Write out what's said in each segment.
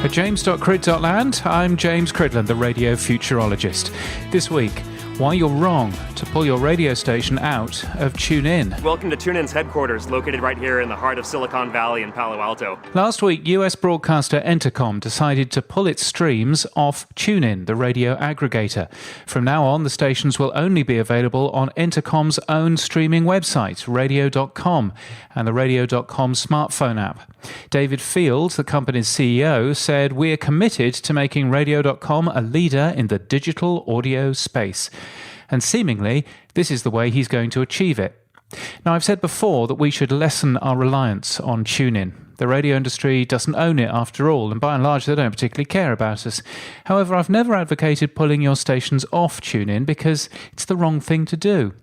At james.crid.land, I'm James Cridland, the radio futurologist. This week, why you're wrong to pull your radio station out of TuneIn. Welcome to TuneIn's headquarters, located right here in the heart of Silicon Valley in Palo Alto. Last week, US broadcaster Entercom decided to pull its streams off TuneIn, the radio aggregator. From now on, the stations will only be available on Entercom's own streaming website, radio.com, and the radio.com smartphone app. David Fields, the company's CEO, said, "We're committed to making radio.com a leader in the digital audio space." And seemingly, this is the way he's going to achieve it. Now, I've said before that we should lessen our reliance on TuneIn. The radio industry doesn't own it after all, and by and large, they don't particularly care about us. However, I've never advocated pulling your stations off TuneIn because it's the wrong thing to do.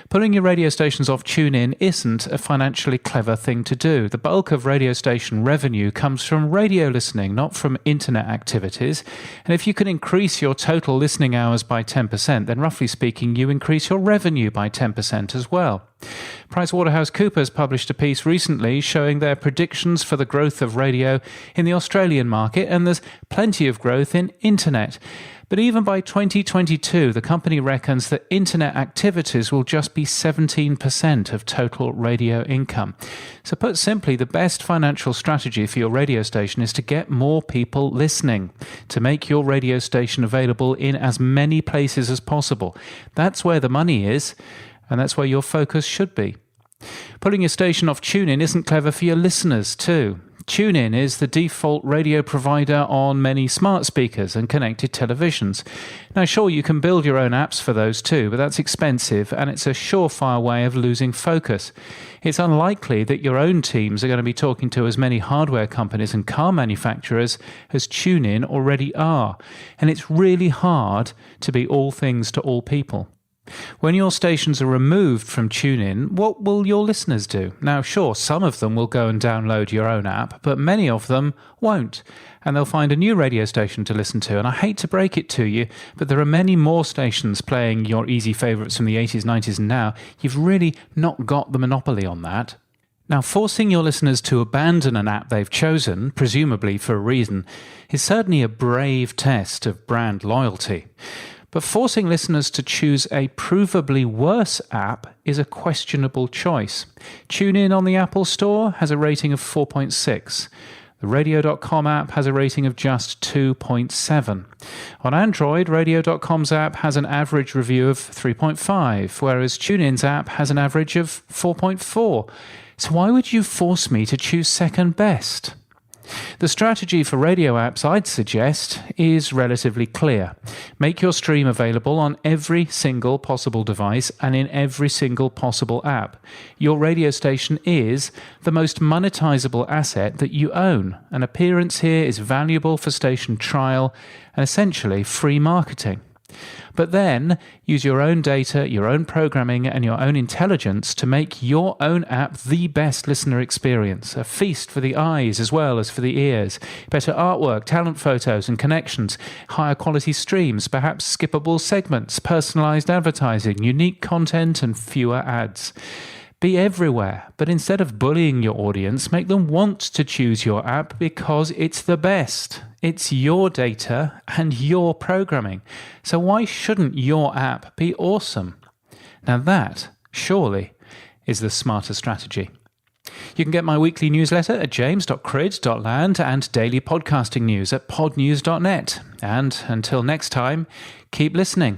Pulling your radio stations off TuneIn isn't a financially clever thing to do. The bulk of radio station revenue comes from radio listening, not from internet activities. And if you can increase your total listening hours by 10%, then roughly speaking, you increase your revenue by 10% as well. PricewaterhouseCoopers published a piece recently showing their predictions for the growth of radio in the Australian market, and there's plenty of growth in internet. But even by 2022, the company reckons that internet activities will just be 17% of total radio income. So put simply, the best financial strategy for your radio station is to get more people listening, to make your radio station available in as many places as possible. That's where the money is, and that's where your focus should be. Pulling your station off TuneIn isn't clever for your listeners too. TuneIn is the default radio provider on many smart speakers and connected televisions. Now, sure, you can build your own apps for those too, but that's expensive and it's a surefire way of losing focus. It's unlikely that your own teams are going to be talking to as many hardware companies and car manufacturers as TuneIn already are. And it's really hard to be all things to all people. When your stations are removed from TuneIn, what will your listeners do? Now, sure, some of them will go and download your own app, but many of them won't, and they'll find a new radio station to listen to. And I hate to break it to you, but there are many more stations playing your easy favourites from the 80s, 90s and now. You've really not got the monopoly on that. Now, forcing your listeners to abandon an app they've chosen, presumably for a reason, is certainly a brave test of brand loyalty. But forcing listeners to choose a provably worse app is a questionable choice. TuneIn on the Apple Store has a rating of 4.6. The radio.com app has a rating of just 2.7. On Android, radio.com's app has an average review of 3.5, whereas TuneIn's app has an average of 4.4. So why would you force me to choose second best? The strategy for radio apps, I'd suggest, is relatively clear. Make your stream available on every single possible device and in every single possible app. Your radio station is the most monetizable asset that you own. An appearance here is valuable for station trial and essentially free marketing. But then use your own data, your own programming, and your own intelligence to make your own app the best listener experience. A feast for the eyes as well as for the ears. Better artwork, talent photos and connections, higher quality streams, perhaps skippable segments, personalized advertising, unique content, and fewer ads. Be everywhere, but instead of bullying your audience, make them want to choose your app because it's the best. It's your data and your programming. So why shouldn't your app be awesome? Now that, surely, is the smarter strategy. You can get my weekly newsletter at james.crid.land and daily podcasting news at podnews.net. And until next time, keep listening.